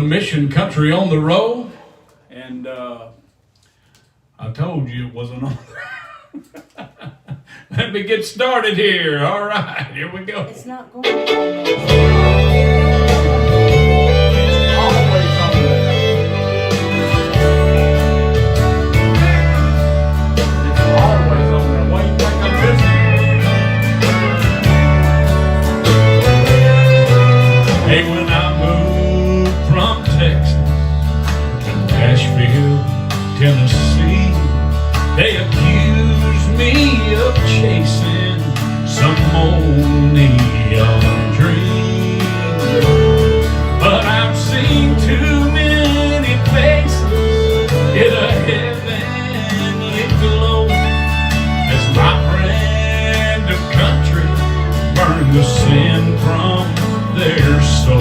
Mission Country on the Road, and I told you it wasn't on. Let me get started here. All right, here we go. It's not going to. Hey, when I moved from Texas to Nashville, Tennessee, they accused me of chasing some old neon dream. But I've seen too many faces in a heavenly glow as my brand of country burned the sin from their soul.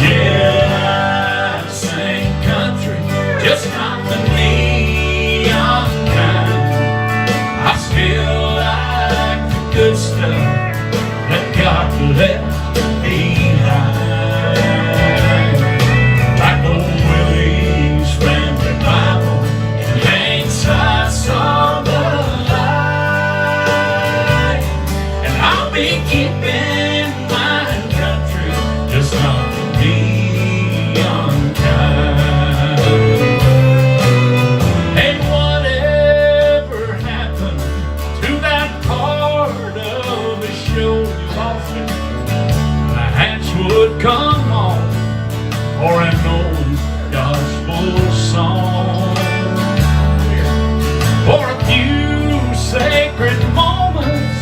Yeah, I sing country, just not the neon kind. I still like the good stuff that God left behind. Like old Willie's family Bible and Hank's I saw the light. And I'll be keeping come on for an old gospel song, for a few sacred moments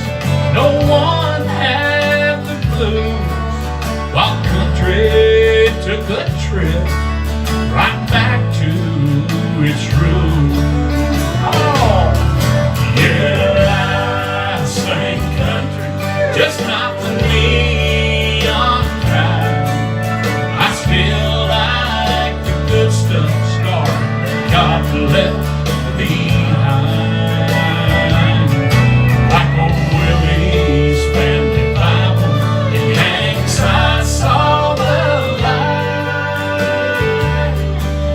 no one had the blues, while country took a trip right back to its roots. Oh, yeah, I sing country, just not the neon kind. I still like the good stuff, scar God left behind. Like old Willie's family Bible and Hank's I saw the light.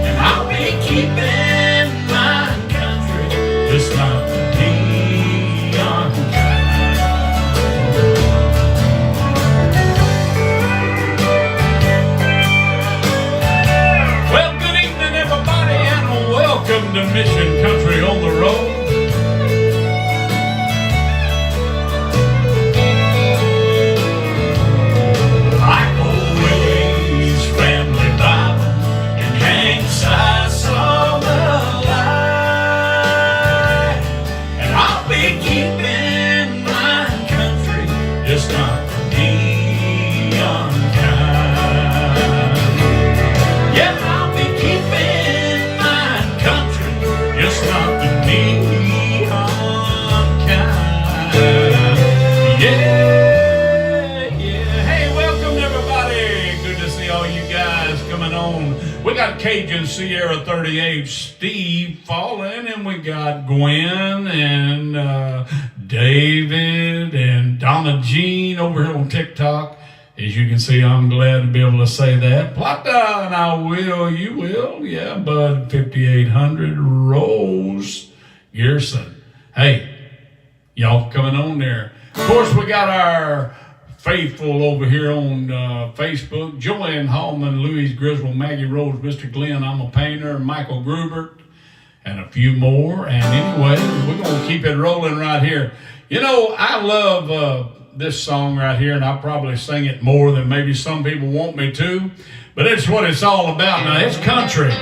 And I'll be keeping my country, just not the neon kind. Welcome to Mission Country on the Road. Like old Willie's family Bible and Hank's I saw the light. And I'll be keeping my country, just not the neon kind. Yeah, I'll be keeping not the neon kind. Yeah, yeah. Hey, welcome everybody. Good to see all you guys coming on. We got Cajun Sierra 38, Steve Fallen, and we got Gwen and David and Donna Jean over here on TikTok. As you can see, I'm glad to be able to say that. Plata, and I will, you will. Yeah, Bud 5800, Rose Gerson. Hey, y'all coming on there. Of course, we got our faithful over here on Facebook. Joanne Hallman, Louise Griswold, Maggie Rose, Mr. Glenn, I'm a Painter, Michael Grubert, and a few more. And anyway, we're going to keep it rolling right here. You know, I love this song right here, and I'll probably sing it more than maybe some people want me to, but it's what it's all about. Now, it's country.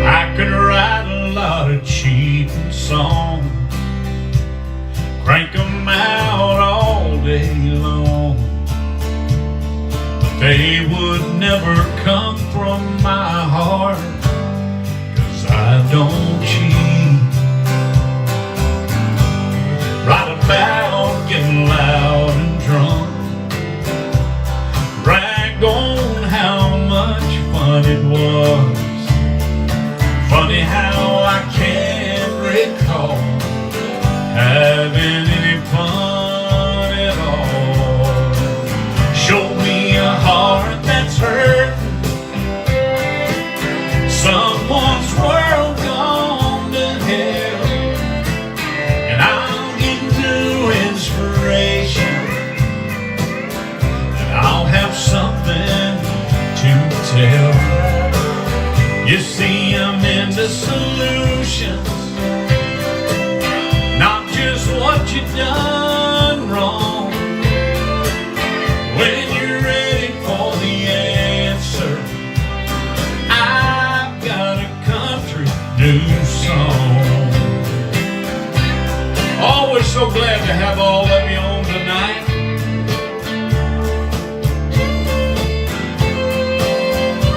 I could write a lot of cheating songs, crank them out all day long, but they would never come from my heart, 'cause I don't cheat. Write about getting loud and drunk, brag on how much fun it was. Funny how I can't recall having any fun at all. Show me a heart You see, I'm into solutions, not just what you done wrong. When you're ready for the answer, I've got a country new song. Always so glad to have all of you on tonight.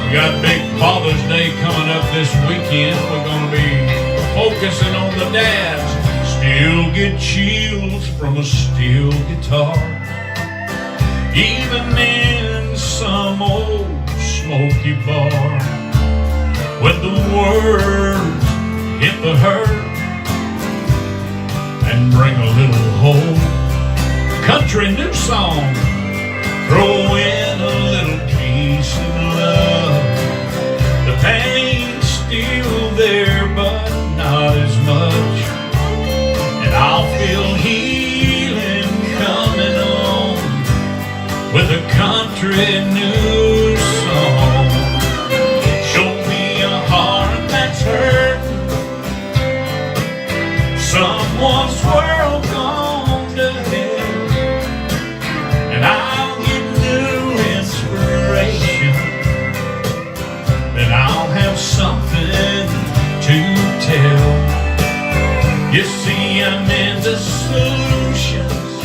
We got big Father's Day coming up this weekend. We're going to be focusing on the dads. Still get chills from a steel guitar, even in some old smoky bar. When the words hit the hurt and bring a little hope, country new song, throw in a little peace and love. The pain's still there, but not as much. And I'll feel healing coming on with a country new song. Show me a heart that's hurting, someone's world gone to hell, and I'll get new inspiration. Then I'll have something to tell. You see, I'm into solutions,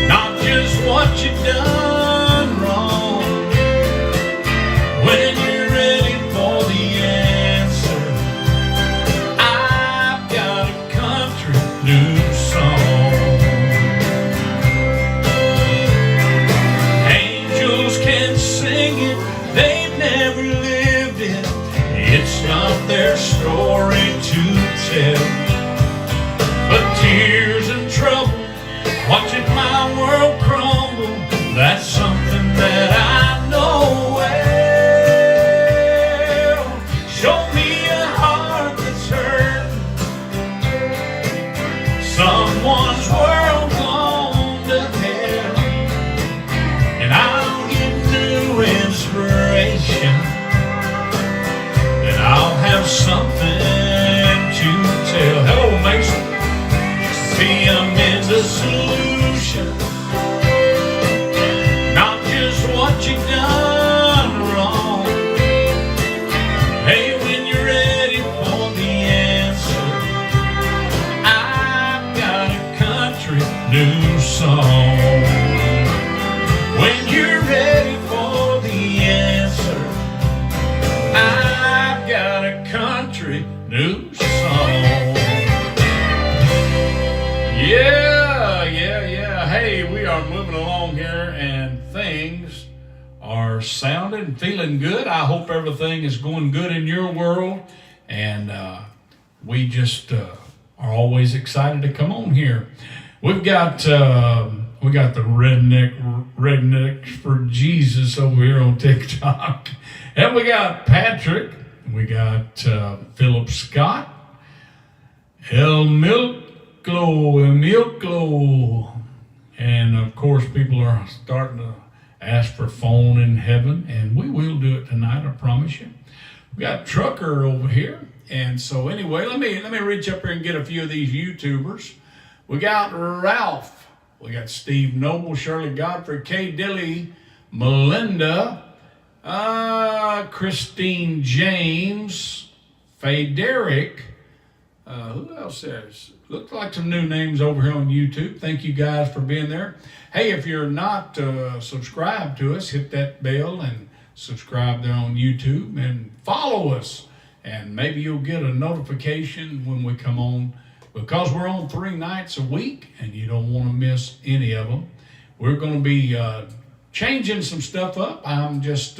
not just what you done wrong. When you're ready for the answer, I've got a country new song. Angels can sing it, they've never lived it. It's not their story to tell. But tears and trouble, watching my world crumble, that's something that I know well. Show me a heart that's hurting, someone's world gone to hell, and I'll get new inspiration. Then I'll have something to tell. Hello, Mason. See, I'm into solutions, not just what you done wrong. Hey, when you're ready for the answer, I've got a country new song. When you're ready for the answer, I've got a country new song. Yeah. Hey, we are moving along here and things are sounding, feeling good. I hope everything is going good in your world. And we just are always excited to come on here. We got the rednecks for Jesus over here on TikTok. And we got Patrick. We got Philip Scott. El Milklo. And of course, people are starting to ask for phone in heaven, and we will do it tonight, I promise you. We got Trucker over here. And so anyway, let me reach up here and get a few of these YouTubers. We got Ralph. We got Steve Noble, Shirley Godfrey, Kay Dilly, Melinda, Christine James, Faye Derrick. Who else there's? Looks like some new names over here on YouTube. Thank you guys for being there. Hey, if you're not subscribed to us, hit that bell and subscribe there on YouTube and follow us. And maybe you'll get a notification when we come on, because we're on 3 nights a week and you don't want to miss any of them. We're going to be changing some stuff up. I'm just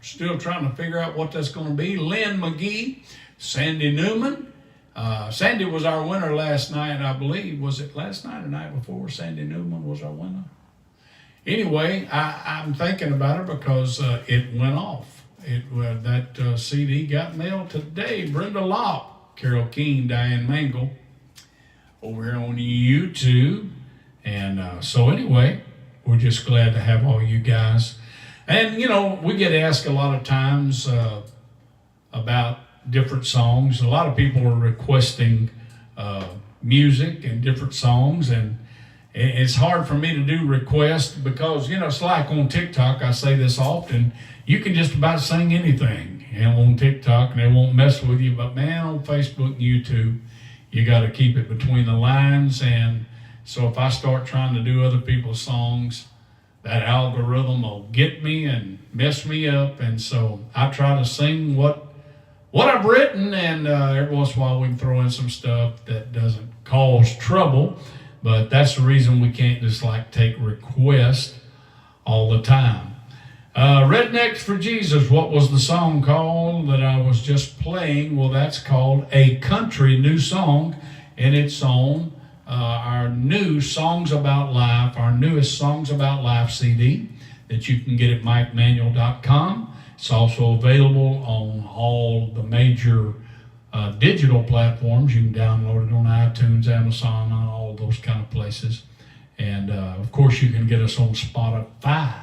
still trying to figure out what that's going to be. Lynn McGee, Sandy Newman. Sandy was our winner last night, I believe. Was it last night or night before? Sandy Newman was our winner. Anyway, I'm thinking about her because it went off. That CD got mailed today. Brenda Locke, Carol Keene, Diane Mangle, over here on YouTube. And so anyway, we're just glad to have all you guys. And, you know, we get asked a lot of times, about different songs. A lot of people are requesting music and different songs, and it's hard for me to do requests because, you know, it's like on TikTok, I say this often, you can just about sing anything on TikTok and they won't mess with you. But man, on Facebook and YouTube, you got to keep it between the lines. And so if I start trying to do other people's songs, that algorithm will get me and mess me up. And so I try to sing what I've written, and every once in a while we can throw in some stuff that doesn't cause trouble. But that's the reason we can't just like take requests all the time. Rednecks for Jesus, what was the song called that I was just playing? Well, that's called A Country New Song, and it's on our new Songs About Life, our newest Songs About Life CD that you can get at MikeManuel.com. It's also available on all the major digital platforms. You can download it on iTunes, Amazon, all those kind of places. And of course, you can get us on Spotify.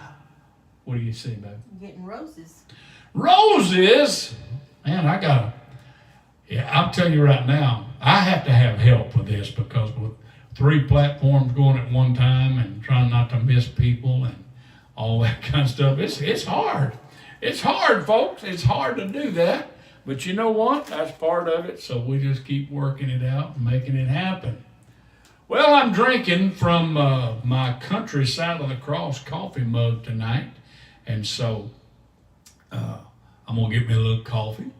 What do you see, babe? You're getting roses. Roses? Man, I'll tell you right now, I have to have help with this because with 3 platforms going at one time and trying not to miss people and all that kind of stuff, it's hard. It's hard, folks. It's hard to do that. But you know what? That's part of it. So we just keep working it out and making it happen. Well, I'm drinking from my Country Side of the Cross coffee mug tonight. And so I'm going to get me a little coffee.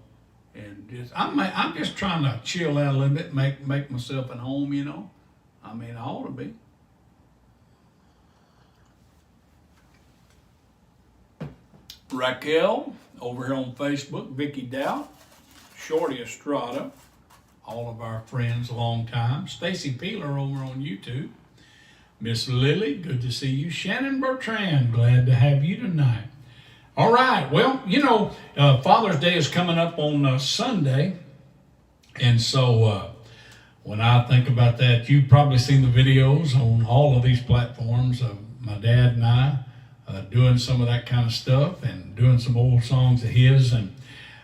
And I'm just trying to chill out a little bit, make myself at home, you know. I mean, I ought to be. Raquel over here on Facebook, Vicky Doubt, Shorty Estrada, all of our friends, a long time. Stacy Peeler over on YouTube. Miss Lily, good to see you. Shannon Bertrand, glad to have you tonight. All right, well, you know, Father's Day is coming up on Sunday. And so when I think about that, you've probably seen the videos on all of these platforms of my dad and I doing some of that kind of stuff and doing some old songs of his. And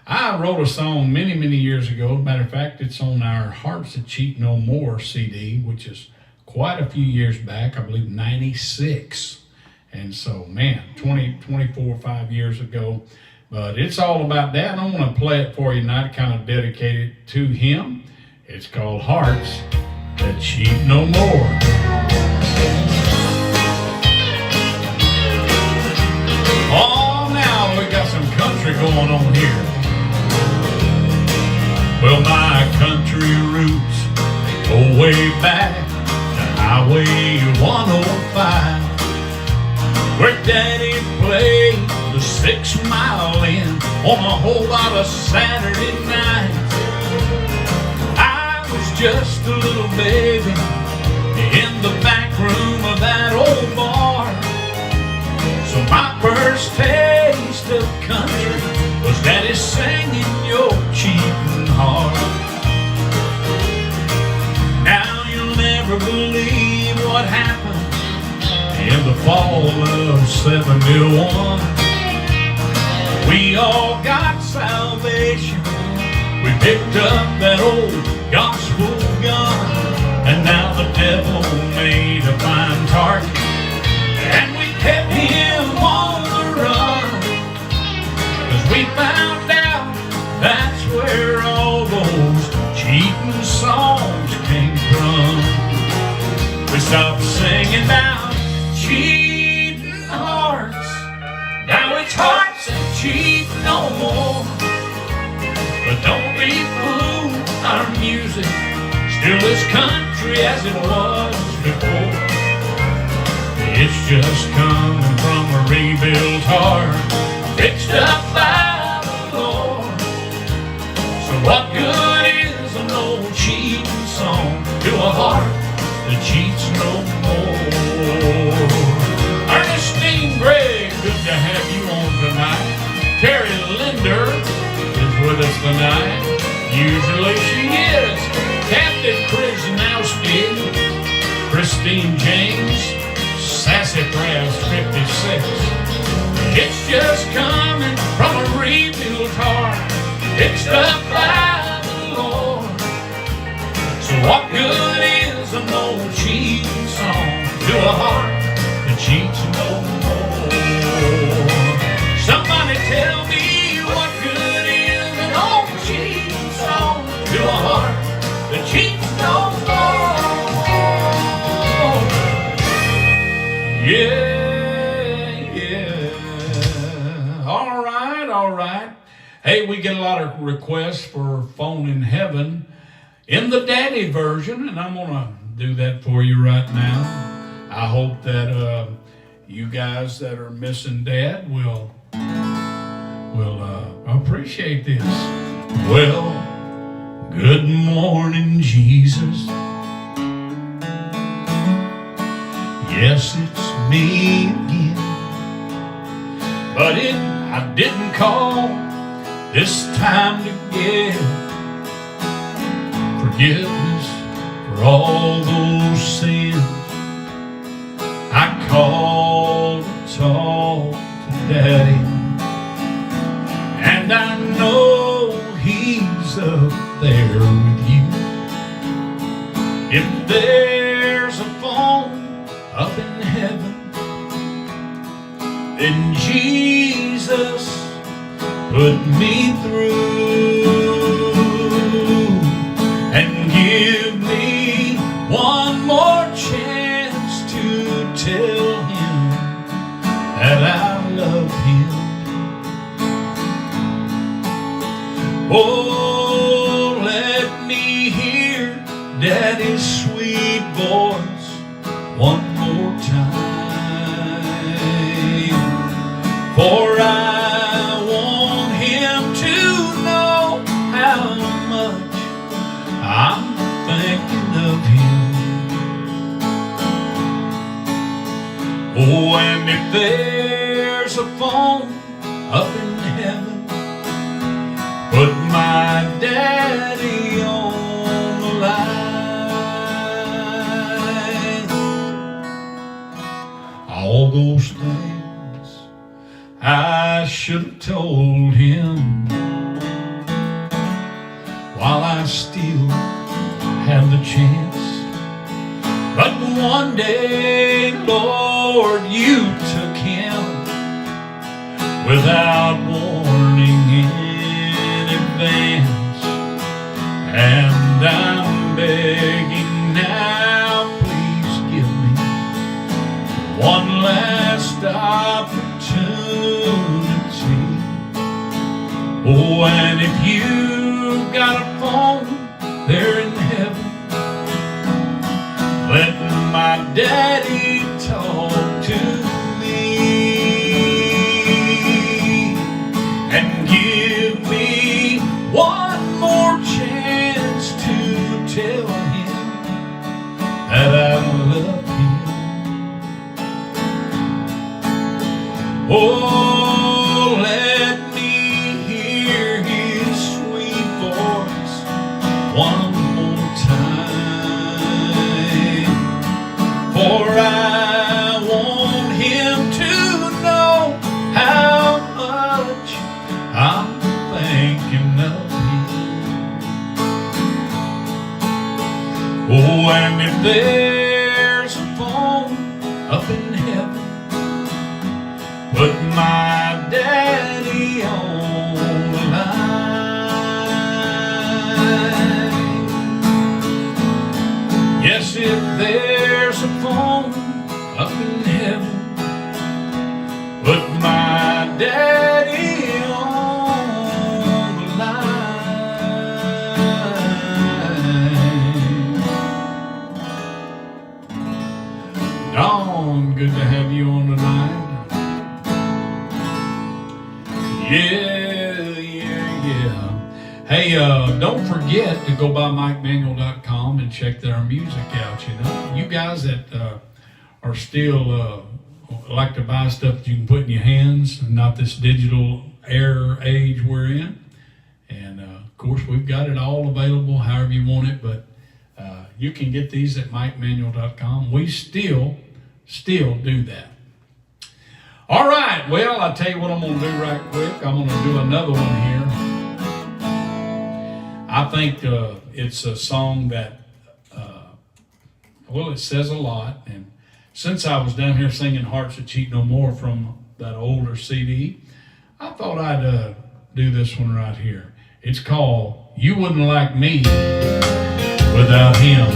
I wrote a song many, many years ago. Matter of fact, it's on our Hearts That Cheat No More CD, which is quite a few years back, I believe 96. And so, man, 24 or 5 years ago. But it's all about that. And I want to play it for you tonight, kind of dedicate it to him. It's called Hearts That Cheat No More. Oh, now we got some country going on here. Well, my country roots go way back to Highway 105, where Daddy played the 6 Mile in on a whole lot of Saturday nights. I was just a little baby in the back room of that old bar. So my first taste of country was Daddy singing Your Cheating Heart. Now you'll never believe what happened in the fall of 71. We all got salvation. We picked up that old gospel gun, and now the devil made a fine target, and we kept him on the run, 'cause we found out that's where all those cheating songs came from. We stopped singing about cheating hearts. Now it's hearts that cheat no more. But don't be fooled, our music still as country as it was before. It's just coming from a rebuilt heart, fixed up by the Lord. So what good is an old cheating song to a heart that cheats no more? Ernestine Gray, good to have you on tonight. Carrie Linder is with us tonight. Usually she is. Captain Krasnowski, Christine James, Sassy Brass 56. It's just coming from a rebuilt heart. It's all right. Hey, we get a lot of requests for Phone in Heaven in the Daddy version, and I'm going to do that for you right now. I hope that you guys that are missing Dad will appreciate this. Well, good morning, Jesus. Yes, it's me again. But I didn't call this time to get forgiveness for all those sins. I called to talk to Daddy, and I know He's up there with you. If there's a phone up in heaven, then Jesus put me through and give me one more chance to tell Him that I love Him. Oh, let me hear Daddy's sweet voice one more time, for I want Him to know how much I'm thinking of Him. Oh, and if there's a phone up in heaven, put my Daddy on the line. All those things I should have told Him while I still had the chance. But one day, Lord, you took Him without warning in advance. And I'm begging now, please give me one last opportunity. Oh, and if you've got a phone there in heaven, let my Daddy talk to me and give me one more chance to tell Him that I love Him. Oh, let me hear His sweet voice one more time, for I want Him to know how much I'm thinking of Him. Oh, and if there's a phone up in heaven, put my Daddy on the line. Yes, if there's a phone up in heaven, put my Daddy on the line. Dawn, good to have you on tonight. Yeah. Hey, don't forget to go by MikeManuel.com and check their music out. You know, you guys that are still like to buy stuff that you can put in your hands, not this digital era age we're in. And of course, we've got it all available however you want it, but you can get these at MikeManuel.com. We still do that. All right, well, I'll tell you what I'm going to do right quick. I'm going to do another one here. I think it's a song that, it says a lot. And since I was down here singing Hearts That Cheat No More from that older CD, I thought I'd do this one right here. It's called You Wouldn't Like Me Without Him.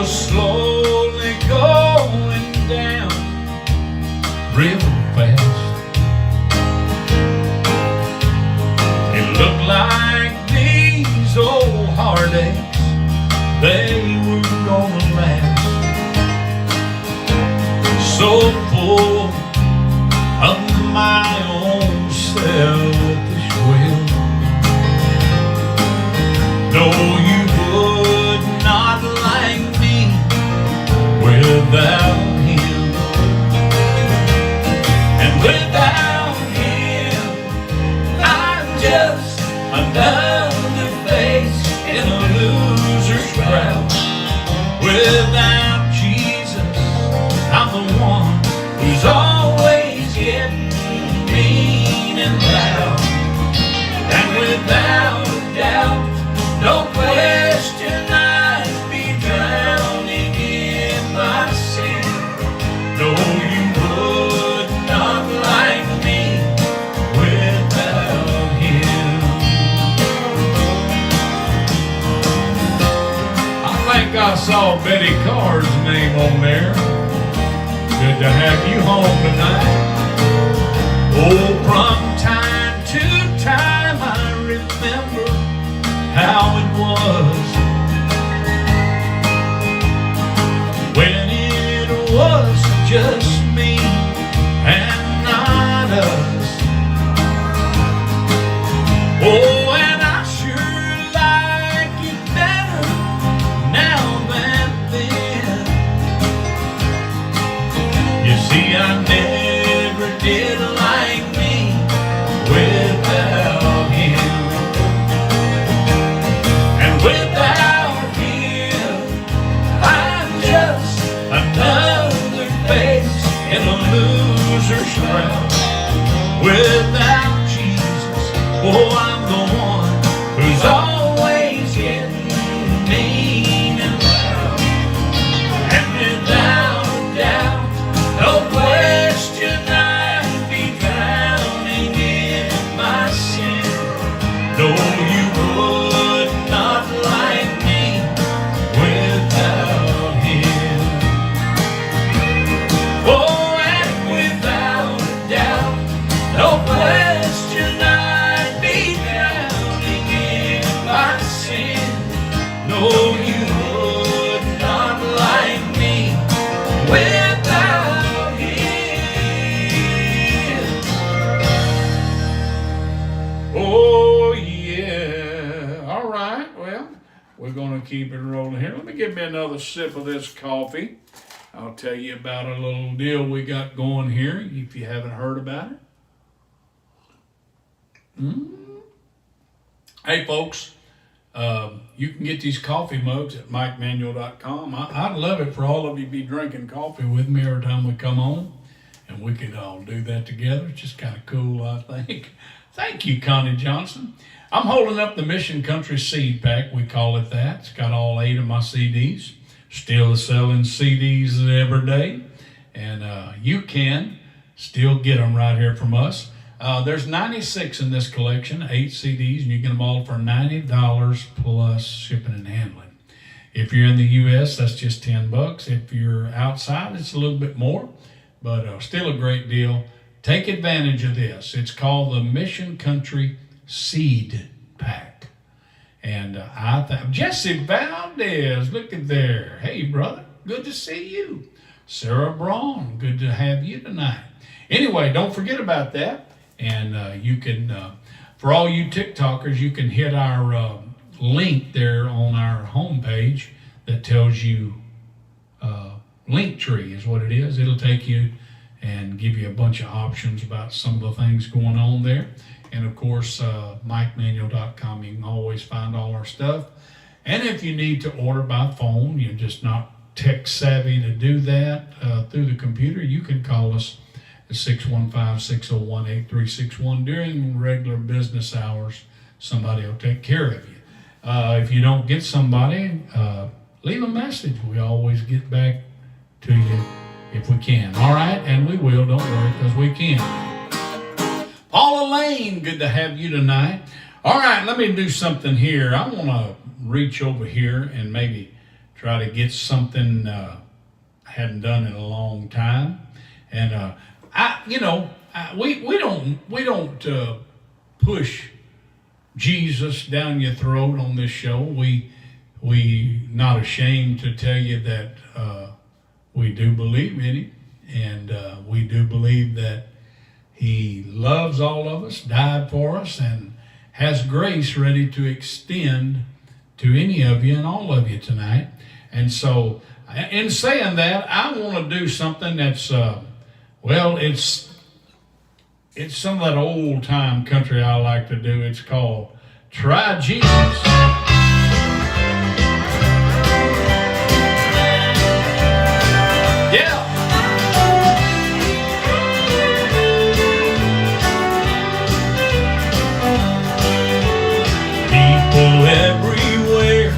Slowly going so full of my own selfish will. No, you would not like me without him. And without him, I'm just another face in a loser's crowd. Without Jesus, I'm the one who's always getting mean and loud. And without a doubt, no question I'd be drowning in my sin. No, you would not like me without him. I think I saw Betty Carr's name on there. Good to have you home tonight. Oh, from time to time I remember how it was when it was just me and not us. Oh, and I sure like it better now than then. You see, I never did like me without him. And without him, I'm just another face in a loser's crowd. Without Jesus, oh, I'm the one who's always getting mean and loud. And without a doubt, no question I'd be drowning in my sin. No, you would not like me without him. Oh, and without a doubt, no question I'd be drowning in my sin. No, you would not like me without him. Oh, yeah. All right. Well, we're going to keep it rolling here. Let me give me another sip of this coffee. I'll tell you about a little deal we got going here if you haven't heard about it. Hey, folks, you can get these coffee mugs at MikeManuel.com. I'd love it for all of you to be drinking coffee with me every time we come on, and we can all do that together. It's just kind of cool, I think. Thank you, Connie Johnson. I'm holding up the Mission Country Seed Pack. We call it that. It's got all 8 of my CDs. Still selling CDs every day, and you can still get them right here from us. There's 96 in this collection, 8 CDs, and you get them all for $90 plus shipping and handling. If you're in the U.S., that's just $10. If you're outside, it's a little bit more, but still a great deal. Take advantage of this. It's called the Mission Country Seed Pack. And Jesse Valdez, look at there. Hey, brother, good to see you. Sarah Braun, good to have you tonight. Anyway, don't forget about that. And you can, for all you TikTokers, you can hit our link there on our homepage that tells you Linktree is what it is. It'll take you and give you a bunch of options about some of the things going on there. And of course, MikeManuel.com, you can always find all our stuff. And if you need to order by phone, you're just not tech savvy to do that through the computer, you can call us at 615-601-8361 during regular business hours. Somebody will take care of you. If you don't get somebody, leave a message. We always get back to you if we can. All right, and we will, don't worry, because we can. Paula Lane, good to have you tonight. All right, let me do something here. I want to reach over here and maybe try to get something I hadn't done in a long time. And we don't push Jesus down your throat on this show. We not ashamed to tell you that we do believe in him, And we do believe that he loves all of us, died for us, and has grace ready to extend to any of you and all of you tonight. And so, in saying that, I want to do something that's, it's some of that old time country I like to do. It's called Try Jesus. Yeah. People everywhere,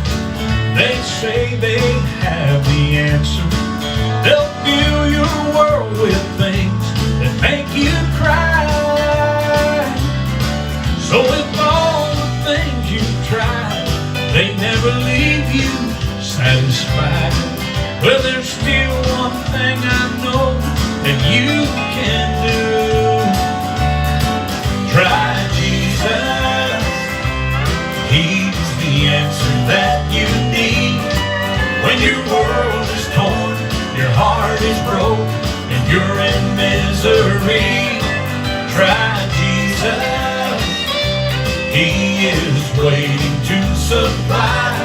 they say they have the answer. They'll fill your world with things that make you cry. So if all the things you've tried, they never leave you satisfied, well, there's still one thing I know that you can do. Try Jesus. He's the answer that you need. When your world is torn, your heart is broke, and you're in misery, try Jesus. He is waiting to supply,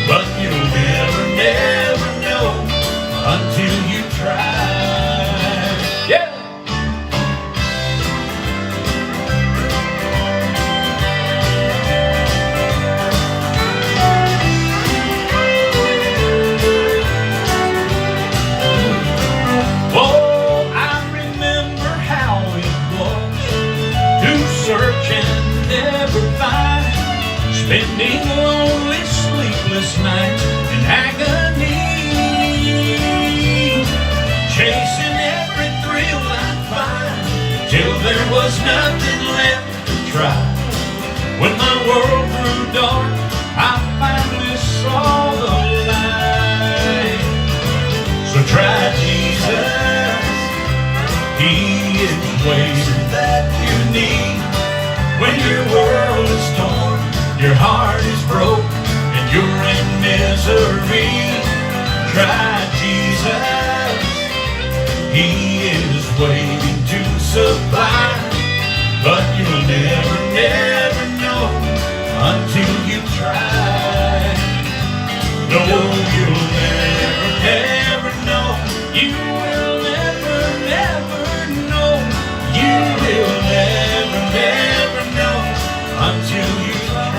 but you'll never, never know until you try. Yeah. Oh, I remember how it was to search and never find, spending lonely, sleepless nights in agony, chasing every thrill I'd find, till there was nothing left to try. When my world grew dark, I finally saw the light. So try Jesus. He is waiting that you need. When your world is torn, your heart is broke, and you're in misery, try Jesus. He is waiting to supply, but you'll never, never know until you try. No, you'll never, never know. You will never, never know. You will never, never know until you try.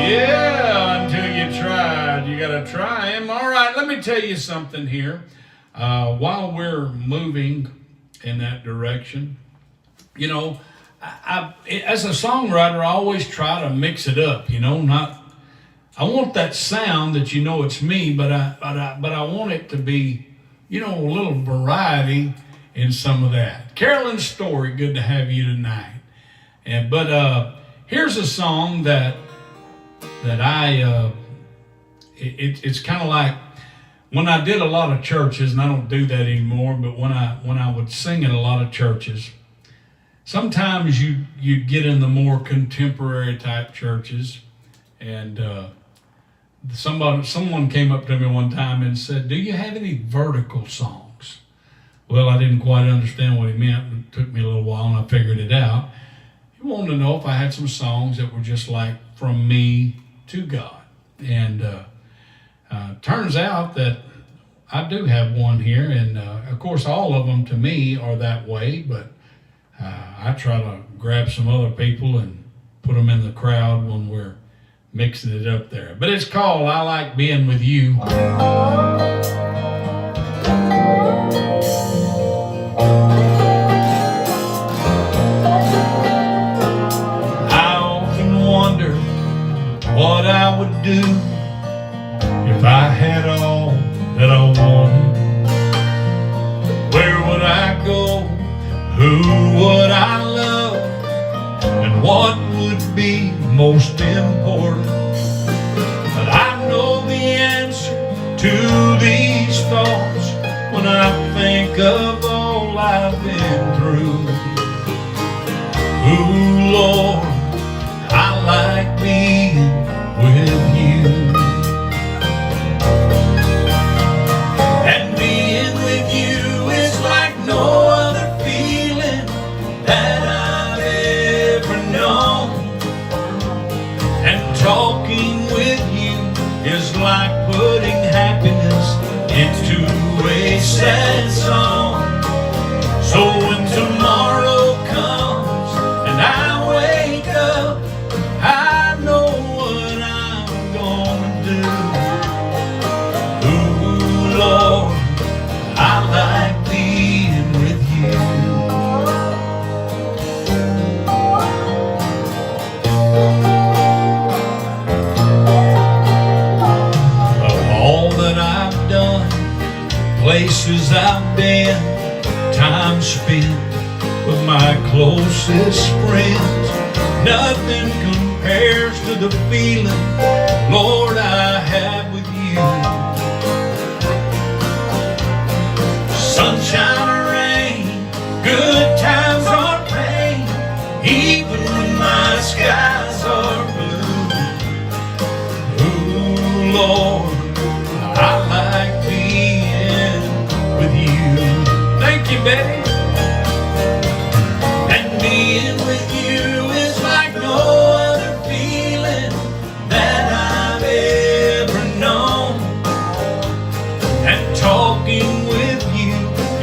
Yeah, until you tried. You got to try him. All right, let me tell you something here. While we're moving in that direction, you know, I as a songwriter, I always try to mix it up. You know, I want that sound that you know it's me, but I want it to be, you know, a little variety in some of that. Carolyn Story, good to have you tonight. But here's a song that it's kind of like when I did a lot of churches, and I don't do that anymore, but when I would sing in a lot of churches, sometimes you get in the more contemporary type churches, and someone came up to me one time and said, "Do you have any vertical songs?" Well, I didn't quite understand what he meant. It took me a little while, and I figured it out. He wanted to know if I had some songs that were just like from me to God. And turns out that I do have one here, and of course all of them to me are that way, but I try to grab some other people and put them in the crowd when we're mixing it up there. But it's called I Like Being With You. I often wonder what I would do if I had all that I wanted. Where would I go? Who would I love? And what would be most important? But I know the answer to these thoughts when I think of all I've been through. Ooh, Lord, I like being with you. do. Ooh, Lord, I like being with you. Of all that I've done, places I've been, time spent with my closest friends, nothing compares to the feeling, Lord, I have with you. Sunshine or rain, good times or pain, even when my skies are blue. Ooh, Lord, I like being with you. Thank you, Betty. And being with you is like no other feeling that I've ever known. And talking with you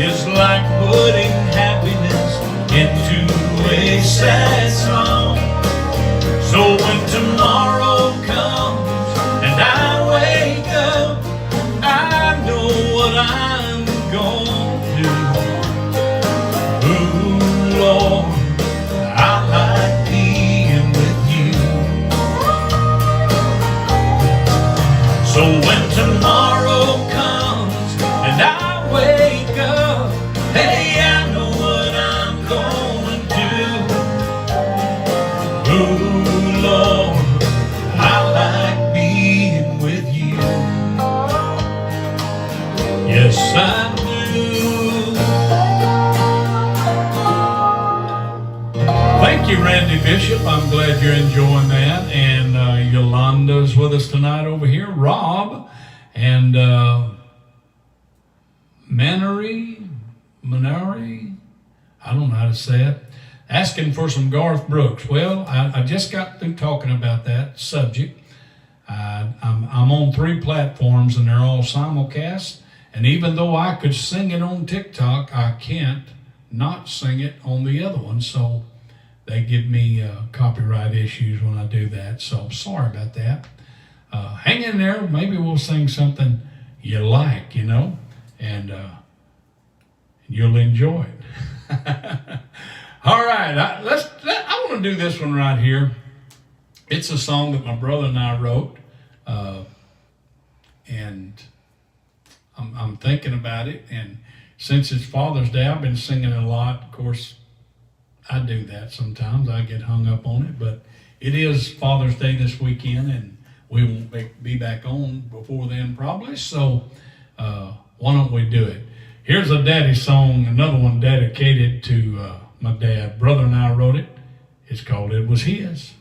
is like putting happiness into a sad song. So when tomorrow comes and I wake up, I know what I'm gonna do. Ooh, Lord, I like being with you. So when tomorrow comes and I wake up, hey, I know what I'm going to do. Ooh, Lord, I like being with you. Yes, I do. Thank you, Randy Bishop. I'm glad you're enjoying that. And Yolanda's with us tonight over here. Rob and Manary, I don't know how to say it, asking for some Garth Brooks. Well, I just got through talking about that subject. I'm on 3 platforms and they're all simulcast. And even though I could sing it on TikTok, I can't not sing it on the other one. So they give me copyright issues when I do that. So I'm sorry about that. Hang in there. Maybe we'll sing something you like, you know, and you'll enjoy it. All right. I want to do this one right here. It's a song that my brother and I wrote. And I'm thinking about it, and since it's Father's Day, I've been singing it a lot. Of course, I do that sometimes. I get hung up on it, but it is Father's Day this weekend, and we won't be back on before then probably, so why don't we do it? Here's a daddy song, another one dedicated to my dad. Brother and I wrote it. It's called It Was His.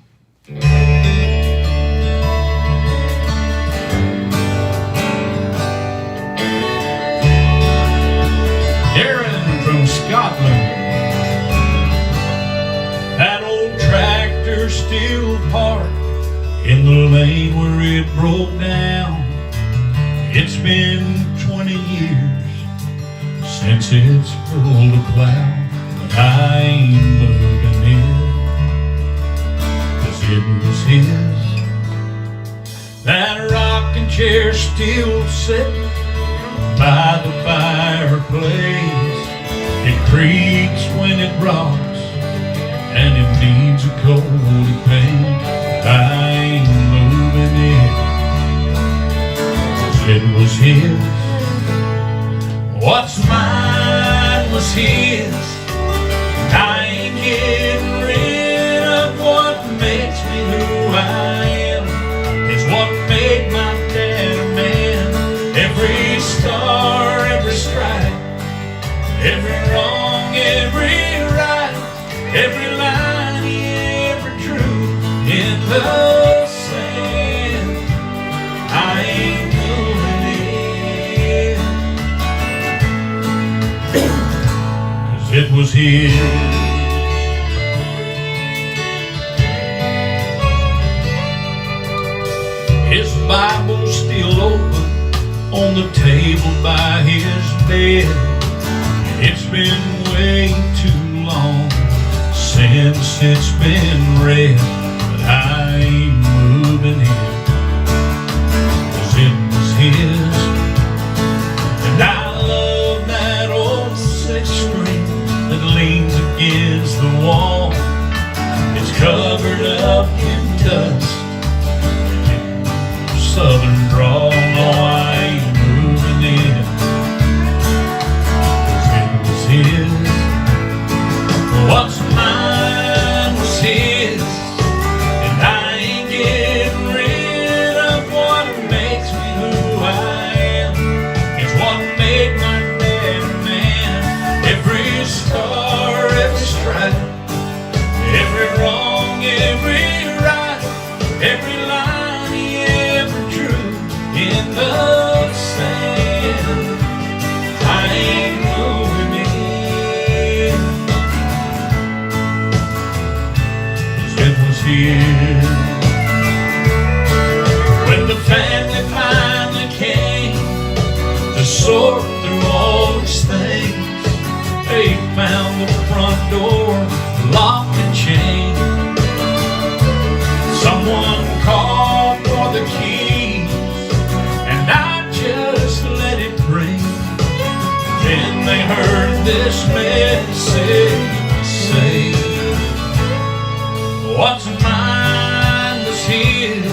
From Scotland, that old tractor still parked in the lane where it broke down. It's been 20 years since it's pulled a plow, but I ain't moving it, 'cause it was his. That rocking chair still sitting by the fireplace. It creaks when it rocks, and it needs a coated paint. I ain't moving it, 'cause it was his. What's mine was his. I ain't getting rid of what makes me who I am. It's what made my dad a man. Every star, every stripe, every wrong, every right, every line he ever drew in the sand. I ain't moving it, 'cause it was his. His Bible's still open on the table by his bed. It's been way too long since it's been read, but I ain't moving it, this message say? What's mine was his,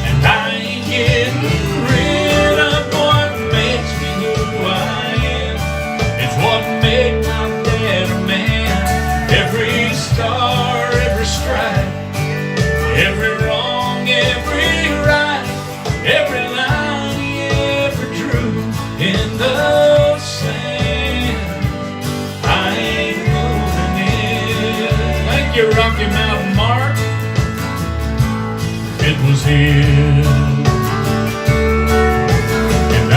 and I ain't getting rid of what makes me who I am. It's what made my dad a man. Every star, every stripe, every wrong, every right, every line he ever drew in the sand. I ain't moving in. Thank you, Rocky Mountain Mark. It was his. And I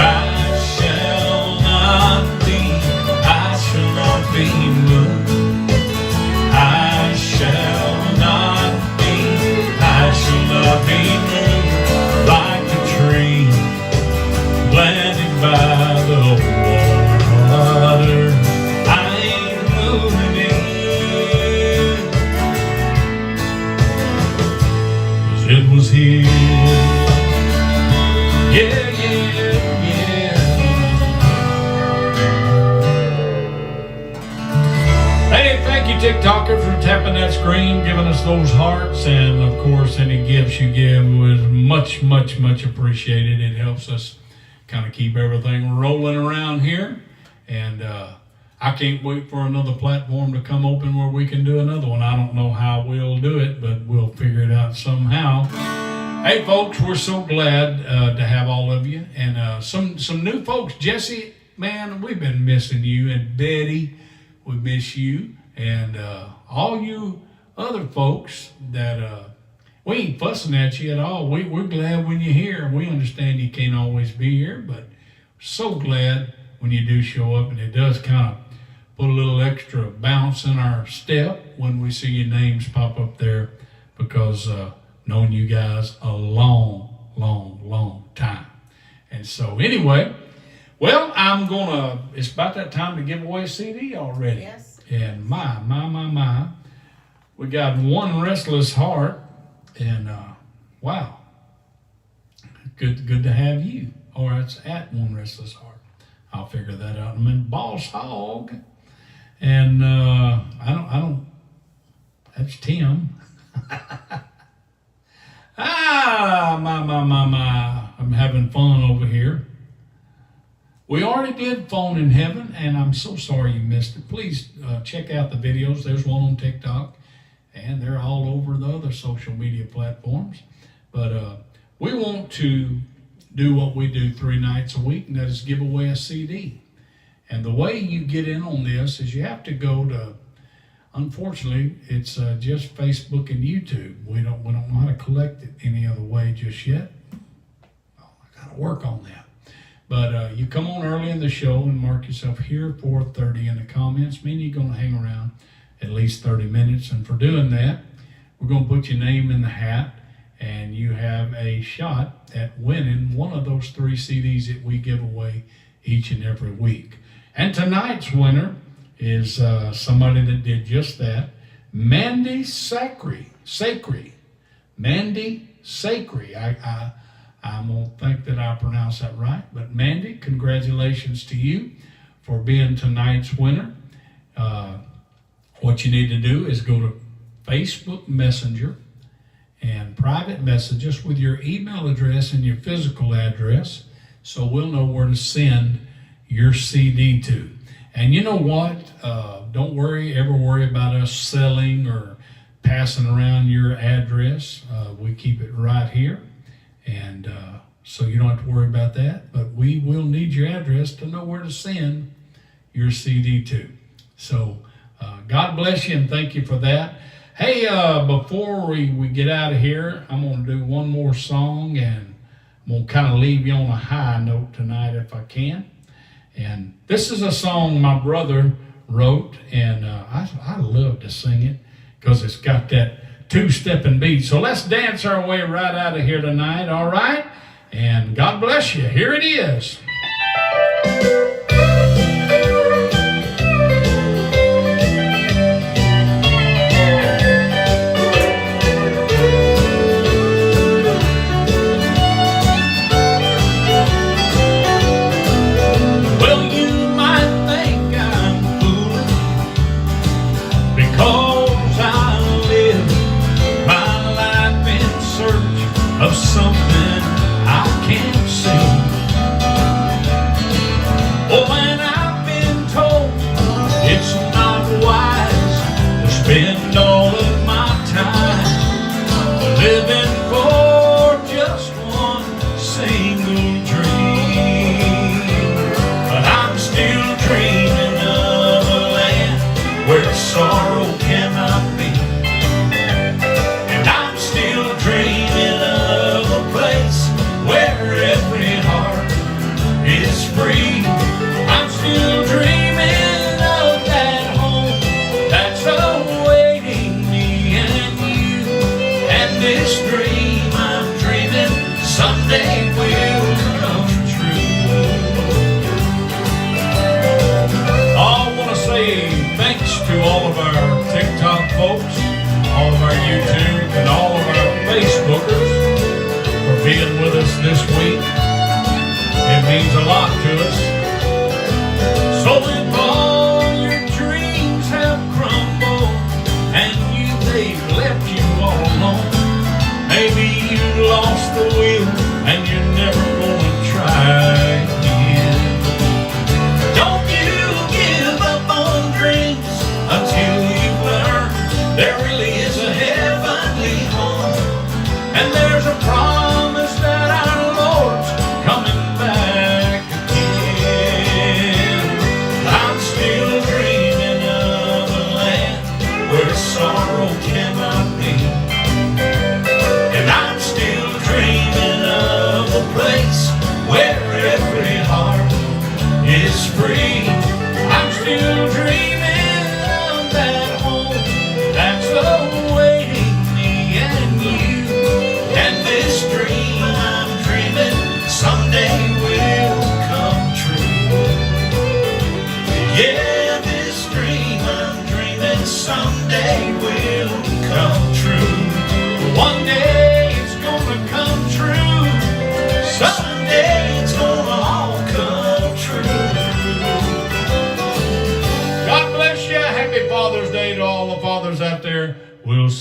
shall not be moved. I shall not be moved like a tree planted by the water. I ain't moving in, 'cause it was his. Yeah, yeah, yeah. Hey, thank you, TikToker, for tapping that screen, giving us those hearts, and of course, any gifts you give was much, much, much appreciated. It helps us kind of keep everything rolling around here, and I can't wait for another platform to come open where we can do another one. I don't know how we'll do it, but we'll figure it out somehow. Hey, folks, we're so glad to have all of you, and some new folks. Jesse, man, we've been missing you, and Betty, we miss you, and all you other folks that we ain't fussing at you at all. We're glad when you're here. We understand you can't always be here, but so glad when you do show up, and it does kind of put a little extra bounce in our step when we see your names pop up there, because known you guys a long, long, long time. And so anyway, well, it's about that time to give away a CD already. Yes. And my, we got One Restless Heart, and wow, good to have you. Or it's at One Restless Heart. I'll figure that out. I'm in Boss Hog, and I don't, that's Tim. My, I'm having fun over here. We already did Phone in Heaven, and I'm so sorry you missed it. Please check out the videos. There's one on TikTok, and they're all over the other social media platforms. But we want to do what we do 3 nights a week, and that is give away a CD. And the way you get in on this is you have to go to, unfortunately, it's just Facebook and YouTube. We don't know how to collect it any other way just yet. Oh, I got to work on that. But you come on early in the show and mark yourself here 4:30 in the comments, meaning you're going to hang around at least 30 minutes. And for doing that, we're going to put your name in the hat, and you have a shot at winning one of those 3 CDs that we give away each and every week. And tonight's winner is somebody that did just that, Mandy Sacre. Mandy Sacre. I won't think that I pronounced that right, but Mandy, congratulations to you for being tonight's winner. What you need to do is go to Facebook Messenger and private message us with your email address and your physical address, so we'll know where to send your CD to. And you know what? Don't ever worry about us selling or passing around your address. We keep it right here. And so you don't have to worry about that, but we will need your address to know where to send your CD to. So God bless you, and thank you for that. Hey, before we get out of here, I'm going to do one more song, and I'm going to kind of leave you on a high note tonight if I can. And this is a song my brother wrote, and I love to sing it because it's got that 2-stepping beat. So let's dance our way right out of here tonight, all right? And God bless you. Here it is. Well, you might think I'm single dream. But I'm still dreaming of a land where sorrow cannot be. And I'm still dreaming of a place where every heart is free. I'm still dreaming of that home that's awaiting me and you. And this dream I'm dreaming someday will come true. I want to say thanks to all of our TikTok folks, all of our YouTube, and all of our Facebookers for being with us this week. It means a lot to us. So if all your dreams have crumbled and they've left you all alone, maybe you lost the will and you're never gonna try again. Don't you give up on dreams until you've learned there really is a heavenly home. And there's a promise that our Lord's coming back again. I'm still dreaming of a land where sorrow cannot be. And I'm still dreaming of a place where every heart is free. I'm still dreaming of that home that's awaiting me and you. And this dream I'm dreaming someday will come true. Yeah, this dream I'm dreaming someday will come true. One day it's gonna come true. Someday it's gonna all come true. God bless you. Happy Father's Day to all the fathers out there. We'll see